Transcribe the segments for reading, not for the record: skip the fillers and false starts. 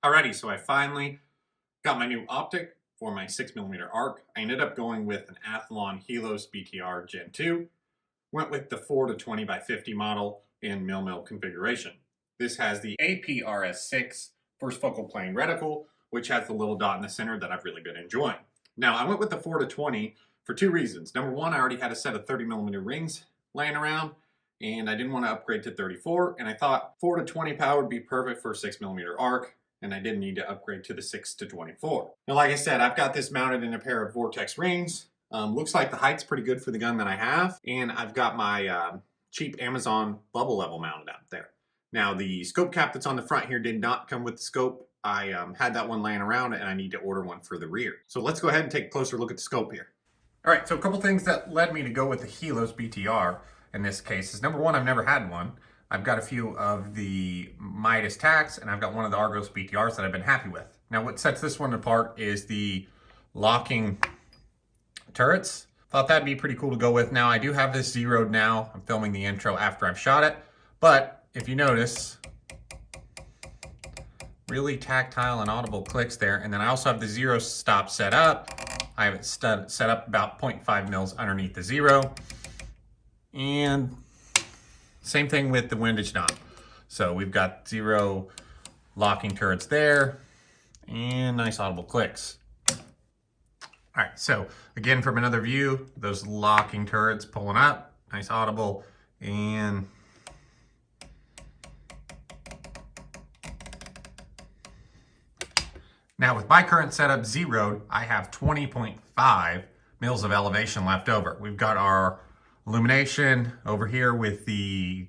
Alrighty, so I finally got my new optic for my 6mm arc. I ended up going with an Athlon Helos BTR Gen2. Went with the 4-20x50 model in mil configuration. This has the APRS6 first focal plane reticle, which has the little dot in the center that I've really been enjoying. Now, I went with the 4-20 for two reasons. Number one, I already had a set of 30mm rings laying around, and I didn't want to upgrade to 34, and I thought 4-20 power would be perfect for a 6mm arc, and I didn't need to upgrade to the 6-24. Now, like I said, I've got this mounted in a pair of Vortex rings. Looks like the height's pretty good for the gun that I have, and I've got my cheap Amazon bubble level mounted out there. Now, the scope cap that's on the front here did not come with the scope. I had that one laying around, and I need to order one for the rear. So let's go ahead and take a closer look at the scope here. All right, so a couple things that led me to go with the Helos BTR in this case is, number one, I've never had one. I've got a few of the Midas Tacs, and I've got one of the Argos BTRs that I've been happy with. Now, what sets this one apart is the locking turrets. Thought that'd be pretty cool to go with. Now, I do have this zeroed now. I'm filming the intro after I've shot it. But if you notice, really tactile and audible clicks there. And then I also have the zero stop set up. I have it set up about 0.5 mils underneath the zero. And same thing with the windage knob. So we've got zero locking turrets there and nice audible clicks. All right, so again, from another view, those locking turrets pulling up, nice audible, and now with my current setup zeroed, I have 20.5 mils of elevation left over. We've got our illumination over here with the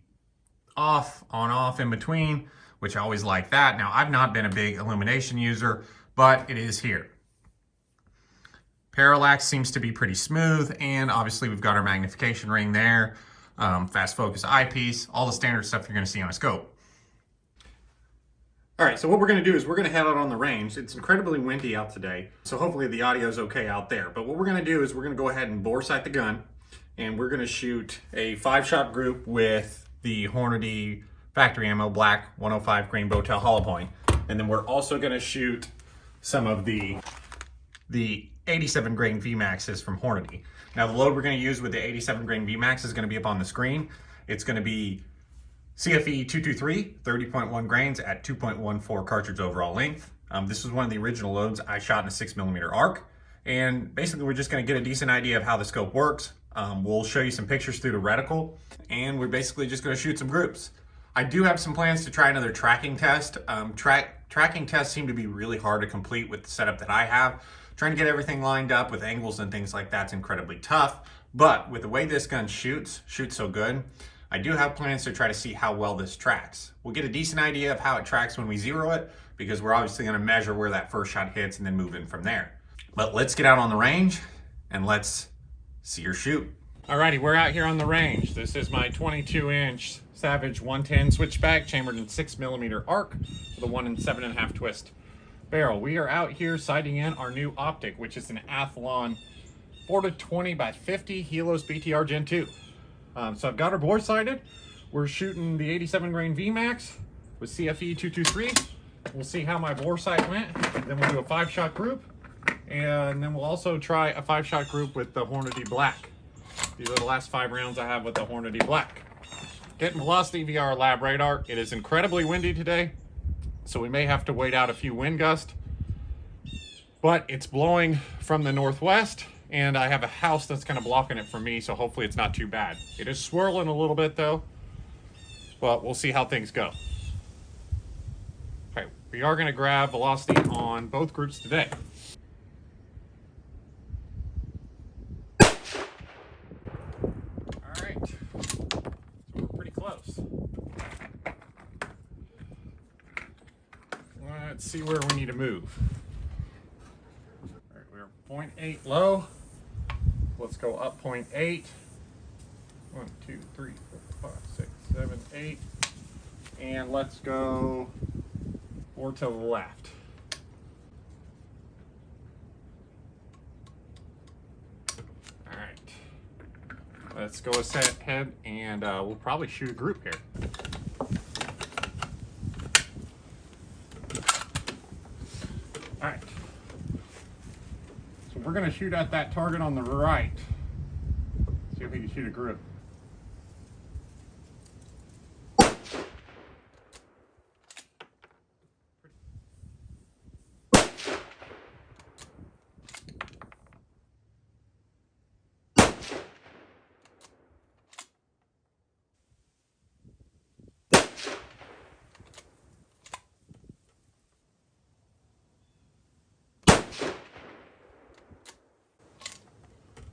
off, on, off in between, which I always like that. Now, I've not been a big illumination user, but it is here. Parallax seems to be pretty smooth, and obviously we've got our magnification ring there, fast focus eyepiece, all the standard stuff you're gonna see on a scope. All right, so what we're gonna do is we're gonna head out on the range. It's incredibly windy out today, so hopefully the audio is okay out there. But what we're gonna do is we're gonna go ahead and bore sight the gun, and we're gonna shoot a 5-shot group with the Hornady factory ammo, black 105 grain bowtail hollow point. And then we're also gonna shoot some of the 87 grain Vmaxes from Hornady. Now, the load we're gonna use with the 87 grain Vmax is gonna be up on the screen. It's gonna be CFE 223, 30.1 grains at 2.14 cartridge overall length. This was one of the original loads I shot in a 6mm arc. And basically, we're just gonna get a decent idea of how the scope works. We'll show you some pictures through the reticle, and we're basically just gonna shoot some groups. I do have some plans to try another tracking test. Tracking tests seem to be really hard to complete with the setup that I have. Trying to get everything lined up with angles and things like that's incredibly tough. But with the way this gun shoots so good, I do have plans to try to see how well this tracks. We'll get a decent idea of how it tracks when we zero it, because we're obviously gonna measure where that first shot hits and then move in from there. But let's get out on the range and let's see her shoot. Alrighty, we're out here on the range. This is my 22-inch Savage 110 Swicthback chambered in 6mm arc with a 1 7.5 twist barrel. We are out here sighting in our new optic, which is an Athlon 4-20x50 Helos BTR Gen2. So I've got her bore sighted. We're shooting the 87 grain Vmax with CFE 223. We'll see how my bore sight went. Then we'll do a 5-shot group. And then we'll also try a 5-shot group with the Hornady Black. These are the last 5 rounds I have with the Hornady Black. Getting velocity via our Labradar. It is incredibly windy today, so we may have to wait out a few wind gusts. But it's blowing from the northwest, and I have a house that's kind of blocking it from me, so hopefully it's not too bad. It is swirling a little bit though, but we'll see how things go. Okay, we are going to grab velocity on both groups today. Let's see where we need to move. All right, we're 0.8 low. Let's go up 0.8. 1, 2, 3, 4, 5, 6, 7, 8. And let's go 4 to the left. All right. Let's go ahead and we'll probably shoot a group here. All right. So we're going to shoot at that target on the right. See if we can shoot a group.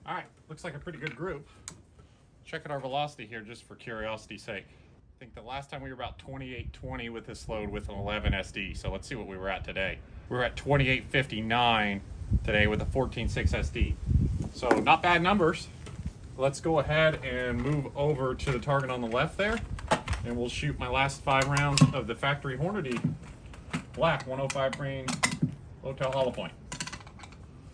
All right, looks like a pretty good group. Check out our velocity here just for curiosity's sake. I think the last time we were about 2820 with this load with an 11 SD. So let's see what we were at today. We were at 2859 today with a 14.6 SD. So not bad numbers. Let's go ahead and move over to the target on the left there, and we'll shoot my last 5 rounds of the factory Hornady black 105 grain Hotel Hollow Point.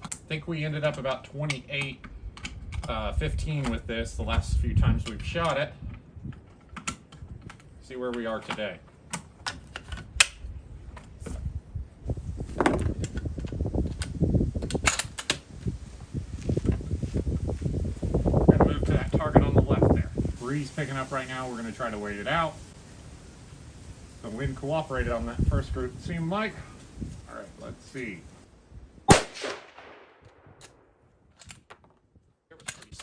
I think we ended up about 28-15 with this the last few times we've shot it. See where we are today. We're gonna move to that target on the left there. Breeze picking up right now. We're gonna try to wait it out. The wind cooperated on that first group, it seemed like. All right, let's see.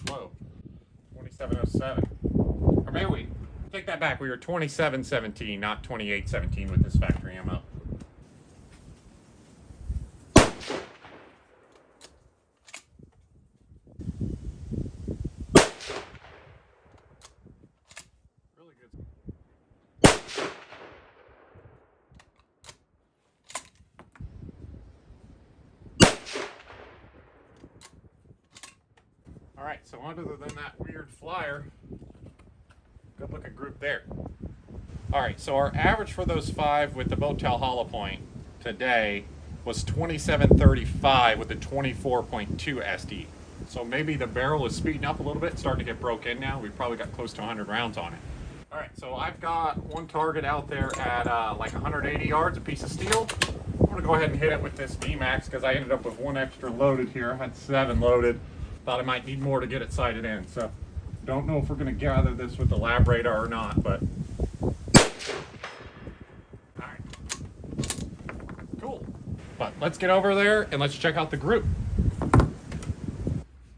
Slow. 2707. Or maybe we take that back. We were 2717, not 2817 with this factory ammo. Really good. All right, so other than that weird flyer, good looking group there. All right, so our average for those 5 with the Hotel Hollow Point today was 2735 with a 24.2 SD. So maybe the barrel is speeding up a little bit, starting to get broke in now. We've probably got close to 100 rounds on it. All right, so I've got one target out there at like 180 yards, a piece of steel. I'm gonna go ahead and hit it with this Vmax because I ended up with 1 extra loaded here. I had 7 loaded. Thought I might need more to get it sighted in, so don't know if we're going to gather this with the Labradar or not, but all right, cool. But let's get over there and let's check out the group.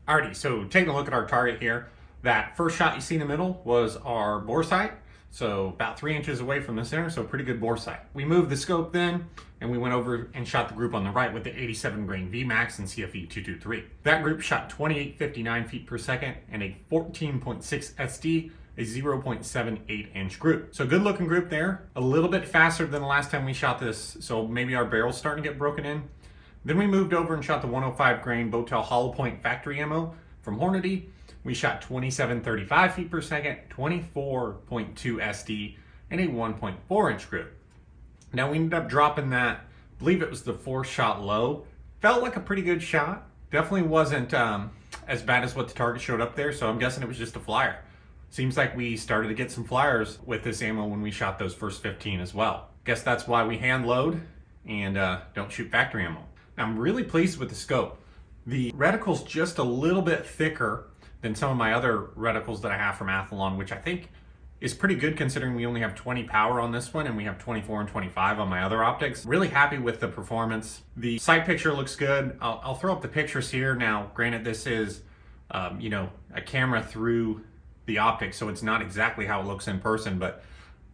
Alrighty, so taking a look at our target here, that first shot you see in the middle was our bore sight, so about 3 inches away from the center, so pretty good bore sight. We moved the scope then, and we went over and shot the group on the right with the 87 grain Vmax and CFE 223. That group shot 2859 feet per second and a 14.6 SD, a 0.78 inch group. So good looking group there, a little bit faster than the last time we shot this, so maybe our barrel's starting to get broken in. Then we moved over and shot the 105 grain Hotel Hollow Point factory ammo from Hornady. We shot 2735 feet per second, 24.2 SD, and a 1.4 inch group. Now we ended up dropping that, I believe it was the 4th shot low. Felt like a pretty good shot. Definitely wasn't as bad as what the target showed up there, so I'm guessing it was just a flyer. Seems like we started to get some flyers with this ammo when we shot those first 15 as well. Guess that's why we hand load and don't shoot factory ammo. Now, I'm really pleased with the scope. The reticle's just a little bit thicker than some of my other reticles that I have from Athlon, which I think is pretty good considering we only have 20 power on this one and we have 24 and 25 on my other optics. Really happy with the performance. The sight picture looks good. I'll throw up the pictures here. Now, granted, this is you know, a camera through the optic, so it's not exactly how it looks in person, but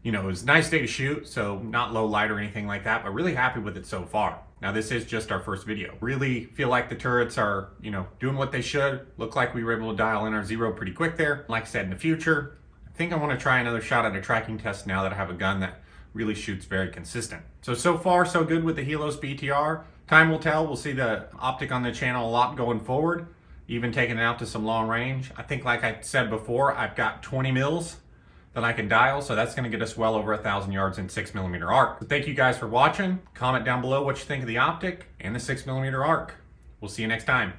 you know, it was a nice day to shoot, so not low light or anything like that, but really happy with it so far. Now, this is just our first video. Really feel like the turrets are, you know, doing what they should. Look like we were able to dial in our zero pretty quick there. Like I said, in the future, I think I want to try another shot at a tracking test now that I have a gun that really shoots very consistent. So far, so good with the Helos BTR. Time will tell. We'll see the optic on the channel a lot going forward, even taking it out to some long range. I think, like I said before, I've got 20 mils that I can dial, so that's going to get us well over 1,000 yards in 6mm arc. So thank you guys for watching. Comment down below what you think of the optic and the 6mm arc. We'll see you next time.